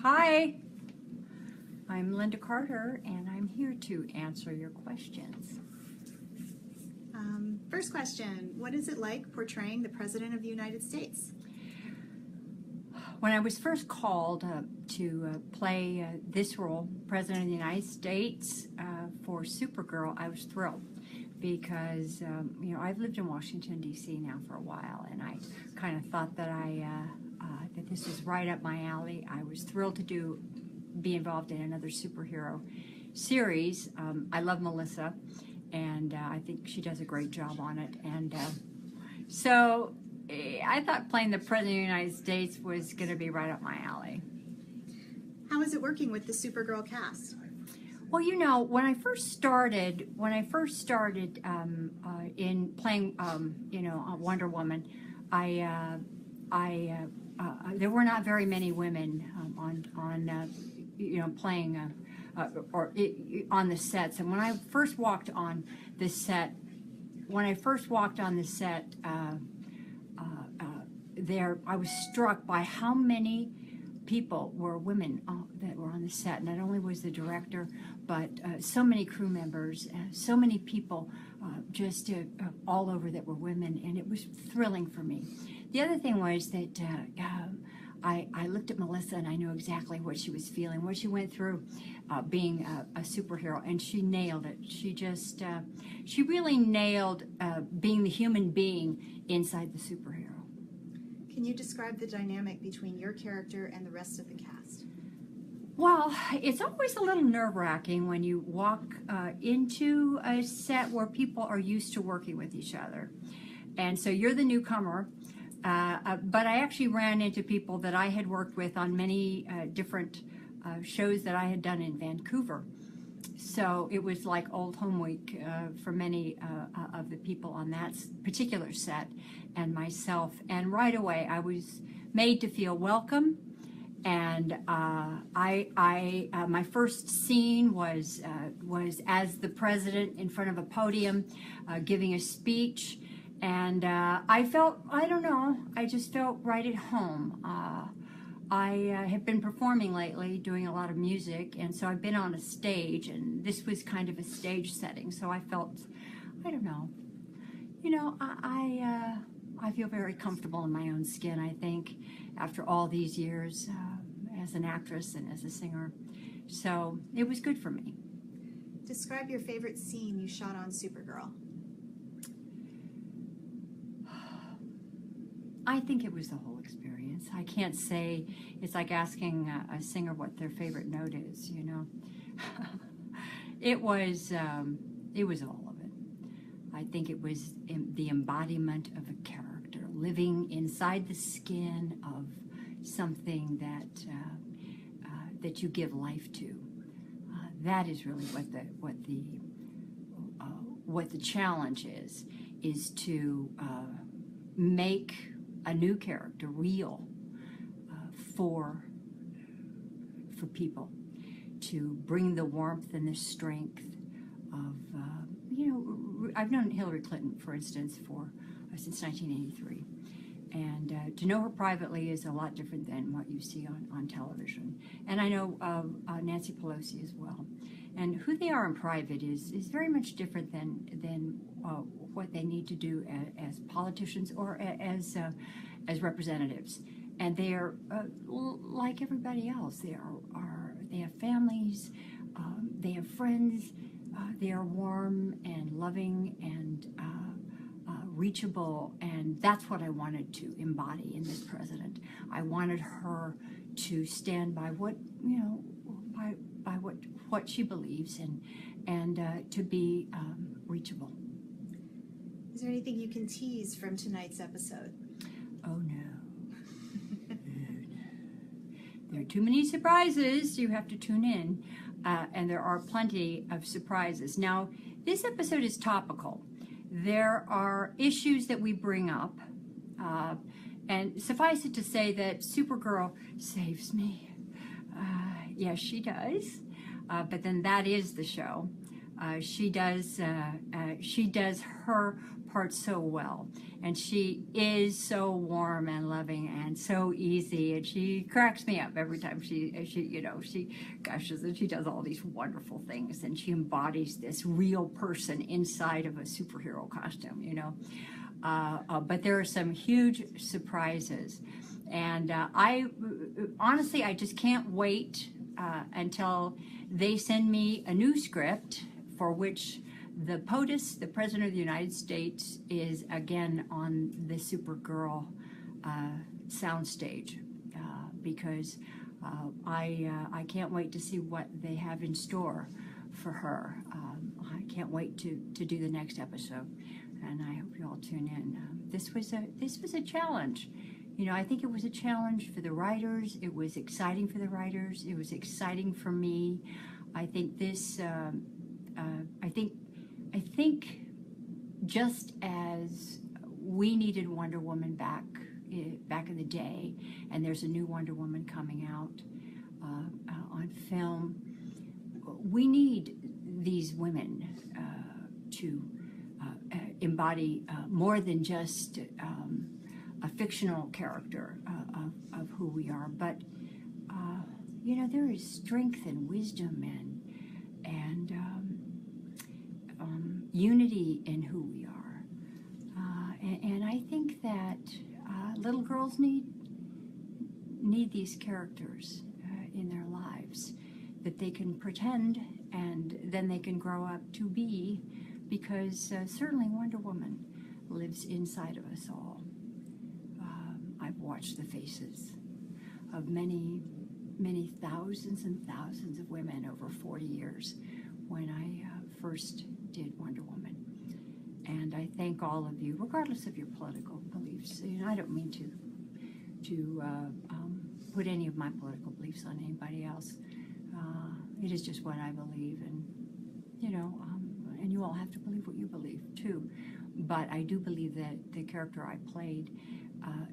Hi, I'm Lynda Carter, and I'm here to answer your questions. First question, what is it like portraying the President of the United States? When I was first called to play this role, President of the United States, for Supergirl, I was thrilled because, I've lived in Washington, D.C. now for a while, and I kind of thought that that this was right up my alley. I was thrilled to be involved in another superhero series. I love Melissa, and I think she does a great job on it. And so I thought playing the President of the United States was going to be right up my alley. How is it working with the Supergirl cast? Well, when I first started in playing, Wonder Woman, there were not very many women playing on the sets. And when I first walked on the set, I was struck by how many people were women that were on the set. Not only was the director, but so many crew members, so many people just all over that were women, and it was thrilling for me. The other thing was that I looked at Melissa and I knew exactly what she was feeling, what she went through being a superhero, and she nailed it. She really nailed being the human being inside the superhero. Can you describe the dynamic between your character and the rest of the cast? Well, it's always a little nerve-wracking when you walk into a set where people are used to working with each other. And so you're the newcomer, but I actually ran into people that I had worked with on many different shows that I had done in Vancouver. So it was like old home week for many of the people on that particular set and myself. And right away I was made to feel welcome. And my first scene was as the president in front of a podium giving a speech. And I just felt right at home. I have been performing lately, doing a lot of music, and so I've been on a stage, and this was kind of a stage setting, so I felt, I feel very comfortable in my own skin, I think, after all these years as an actress and as a singer. So it was good for me. Describe your favorite scene you shot on Supergirl. I think it was the whole experience. I can't say, it's like asking a singer what their favorite note is, It was all of it. I think it was the embodiment of a character, living inside the skin of something that you give life to. That is really what the challenge is to make a new character real for people, to bring the warmth and the strength of I've known Hillary Clinton, for instance, since 1983, and to know her privately is a lot different than what you see on television. And I know Nancy Pelosi as well, and who they are in private is very much different than what they need to do as politicians or as representatives. And they are like everybody else. They have families, they have friends. They are warm and loving and reachable, and that's what I wanted to embody in this president. I wanted her to stand by what what she believes and to be reachable. Is there anything you can tease from tonight's episode? Oh no. There are too many surprises. You have to tune in, and there are plenty of surprises. Now, this episode is topical. There are issues that we bring up, and suffice it to say that Supergirl saves me. Yes, she does, but then that is the show. She does her part so well, and she is so warm and loving and so easy, and she cracks me up every time she gushes, and she does all these wonderful things, and she embodies this real person inside of a superhero costume, but there are some huge surprises, and I honestly I just can't wait until they send me a new script for which the POTUS, the President of the United States, is again on the Supergirl soundstage, because I can't wait to see what they have in store for her. I can't wait to do the next episode, and I hope you all tune in. This was a challenge. I think it was a challenge for the writers. It was exciting for the writers. It was exciting for me. I think this. I think just as we needed Wonder Woman back in the day, and there's a new Wonder Woman coming out on film, we need these women to embody more than just a fictional character of who we are, but there is strength and wisdom and unity in who we are, and I think that little girls need these characters in their lives that they can pretend and then they can grow up to be, because certainly Wonder Woman lives inside of us all. I've watched the faces of many thousands and thousands of women over 40 years when I first did Wonder Woman. And I thank all of you, regardless of your political beliefs. I don't mean to put any of my political beliefs on anybody else. It is just what I believe, and and you all have to believe what you believe too. But I do believe that the character I played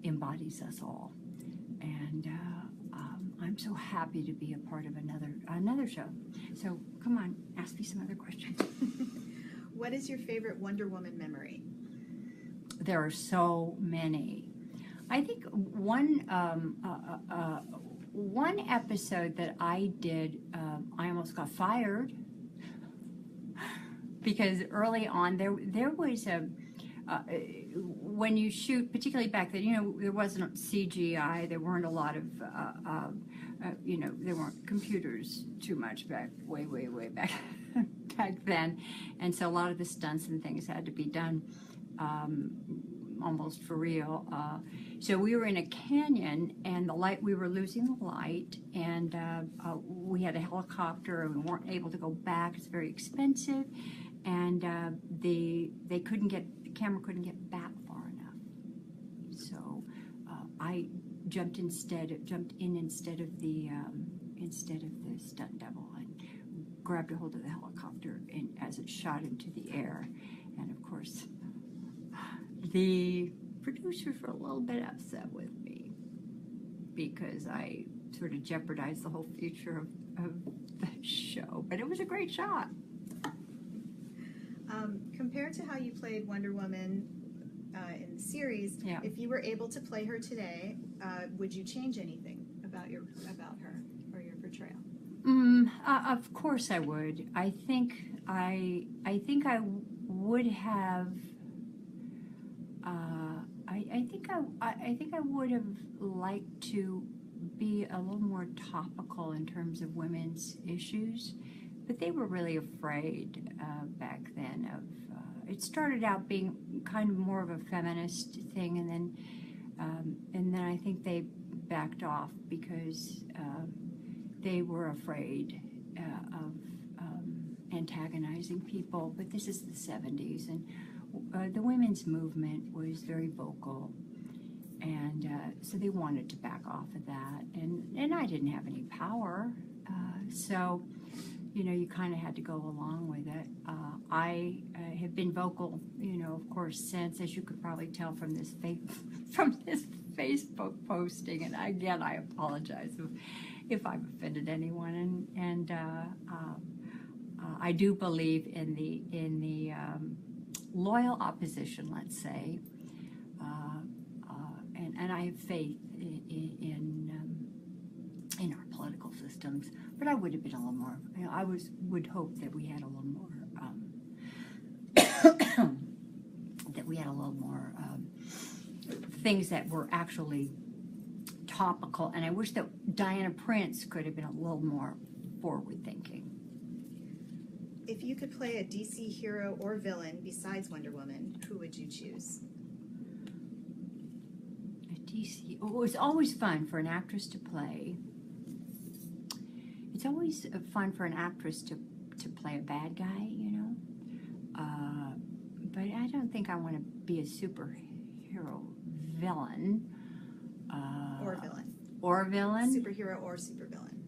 embodies us all, and I'm so happy to be a part of another show. So come on, ask me some other questions. What is your favorite Wonder Woman memory? There are so many. I think one episode that I did, I almost got fired because early on there was when you shoot, particularly back then, there wasn't CGI, there weren't a lot of there weren't computers too much way back back then, and so a lot of the stunts and things had to be done almost for real. So we were in a canyon, and we were losing the light, and we had a helicopter, and we weren't able to go back. It's very expensive, and the camera couldn't get back far enough. So I jumped in instead of the stunt double, and grabbed a hold of the helicopter as it shot into the air. And of course, the producers were a little bit upset with me because I sort of jeopardized the whole future of the show. But it was a great shot. Compared to how you played Wonder Woman in the series, yeah. If you were able to play her today, would you change anything about her or your portrayal? Of course I would. I think I would have. I think I would have liked to be a little more topical in terms of women's issues, but they were really afraid back then of. It started out being kind of more of a feminist thing, and then I think they backed off because they were afraid of antagonizing people. But this is the 70s, and the women's movement was very vocal, and so they wanted to back off of that, and I didn't have any power, so you kind of had to go along with it. I have been vocal, of course, since, as you could probably tell from this Facebook posting, and again, I apologize if I've offended anyone, and I do believe in the loyal opposition, let's say, and I have faith in our political systems. But I would have been a little more. I would hope that we had a little more. That we had a little more things that were actually topical, and I wish that Diana Prince could have been a little more forward-thinking. If you could play a DC hero or villain besides Wonder Woman, who would you choose? A DC. Oh, it's always fun for an actress to play. It's always fun for an actress to play a bad guy, you know. But I don't think I want to be a superhero villain. Or villain. Or villain? Superhero or supervillain.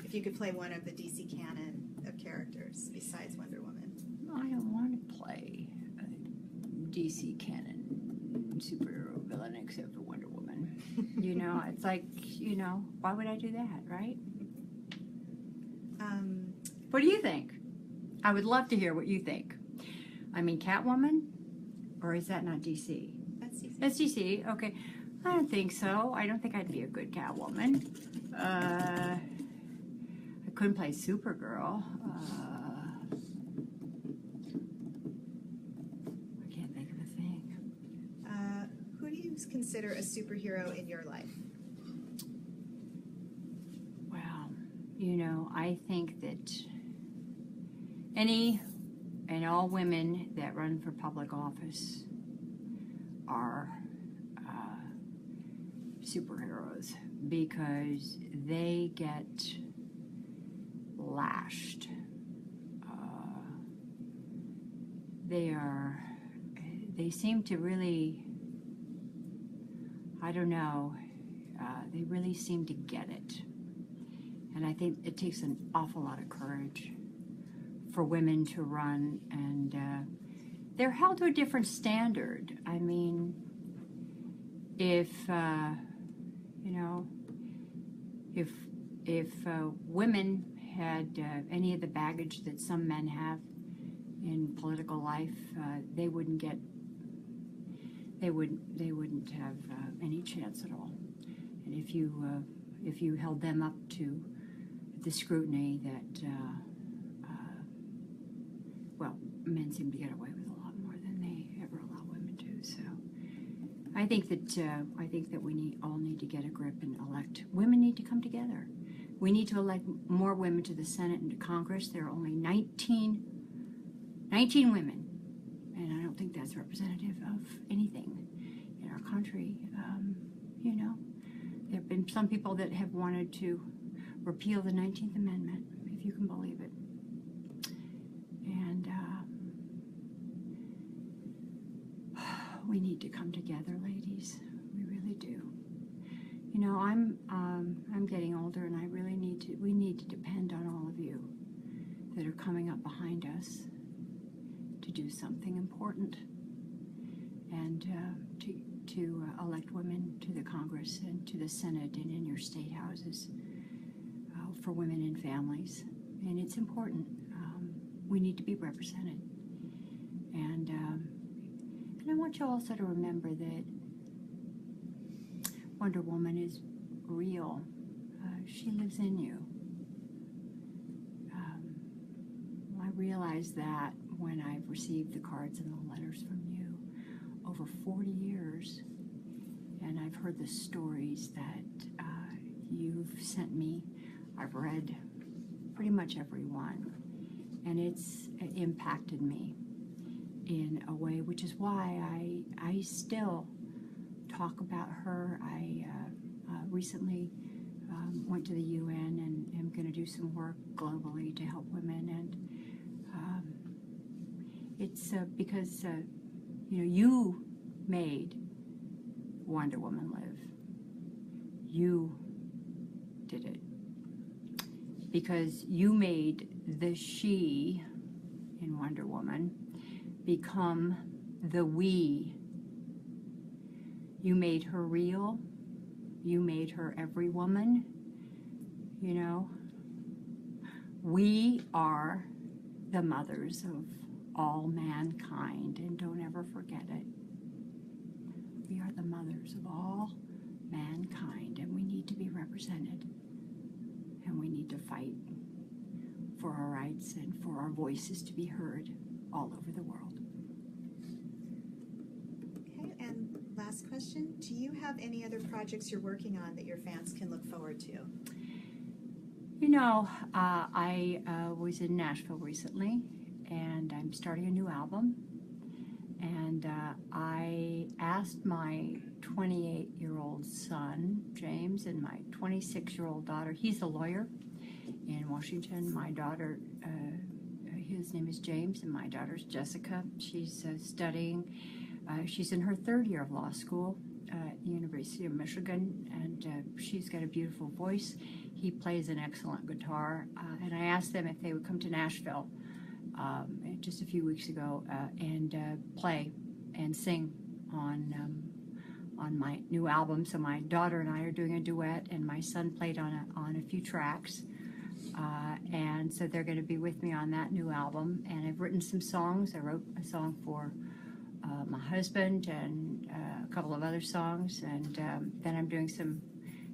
If you could play one of the DC canon of characters besides Wonder Woman. I don't want to play a DC canon superhero villain except for Wonder Woman. You know, it's like, you know, why would I do that, right? What do you think? I would love to hear what you think. I mean, Catwoman? Or is that not DC? That's DC. That's DC, okay. I don't think so. I don't think I'd be a good Catwoman. I couldn't play Supergirl. I can't think of a thing. Who do you consider a superhero in your life? Well, you know, I think that any and all women that run for public office are superheroes because they get lashed. They seem to really, I don't know, they really seem to get it. And I think it takes an awful lot of courage for women to run, and they're held to a different standard. I mean, if you know, if women had any of the baggage that some men have in political life, they wouldn't have any chance at all. And if you held them up to the scrutiny that well, men seem to get away with a lot more than they ever allow women to. So I think that we all need to get a grip and elect. Women need to come together. We need to elect more women to the Senate and to Congress. There are only 19 women, and I don't think that's representative of anything in our country. You know, there have been some people that have wanted to repeal the 19th Amendment, if you can believe it. And we need to come together, ladies. We really do. You know, I'm getting older, and we need to depend on all of you that are coming up behind us to do something important, and to elect women to the Congress and to the Senate and in your state houses for women and families. And it's important. We need to be represented. And I want you also to remember that Wonder Woman is real. She lives in you. I realize that when I've received the cards and the letters from you over 40 years, and I've heard the stories that you've sent me. I've read pretty much every one, and it's impacted me in a way, which is why I still talk about her. I recently went to the UN and am going to do some work globally to help women, and it's because you know, you made Wonder Woman live. You did it because you made the she in Wonder Woman become the we. You made her real. You made her every woman. You know, we are the mothers of all mankind, and don't ever forget it. We are the mothers of all mankind, and we need to be represented, and we need to fight for our rights and for our voices to be heard all over the world. Okay, and last question. Do you have any other projects you're working on that your fans can look forward to? You know, I was in Nashville recently, and I'm starting a new album. And I asked my 28-year-old son, James, and my 26-year-old daughter, he's a lawyer in Washington. My daughter, his name is James, and my daughter's Jessica. She's studying, she's in her third year of law school at the University of Michigan, and she's got a beautiful voice. He plays an excellent guitar, and I asked them if they would come to Nashville just a few weeks ago and play and sing on my new album. So my daughter and I are doing a duet, and my son played on a few tracks, and so they're going to be with me on that new album. And I've written some songs. I wrote a song for my husband and a couple of other songs, and then I'm doing some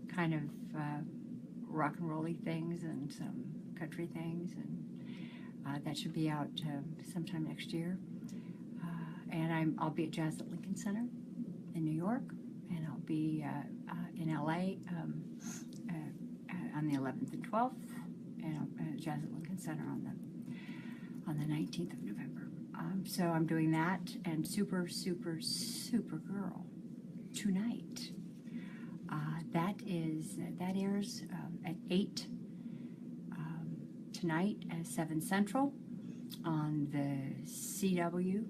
kind of rock and roll-y things and some country things, and that should be out sometime next year. And I'll be at Jazz at Lincoln Center in New York, and I'll be in LA on the 11th and 12th, and at Jazz at Lincoln Center on the 19th of November. So I'm doing that, and Super Girl tonight. That airs at 8 tonight at 7 Central on the CW.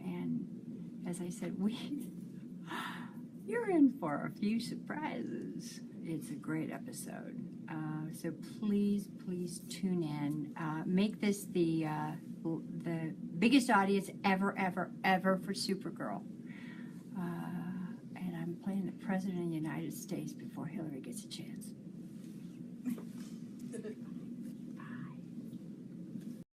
And as I said, you're in for a few surprises. It's a great episode. So please tune in. Make this the biggest audience ever for Supergirl. And I'm playing the President of the United States before Hillary gets a chance.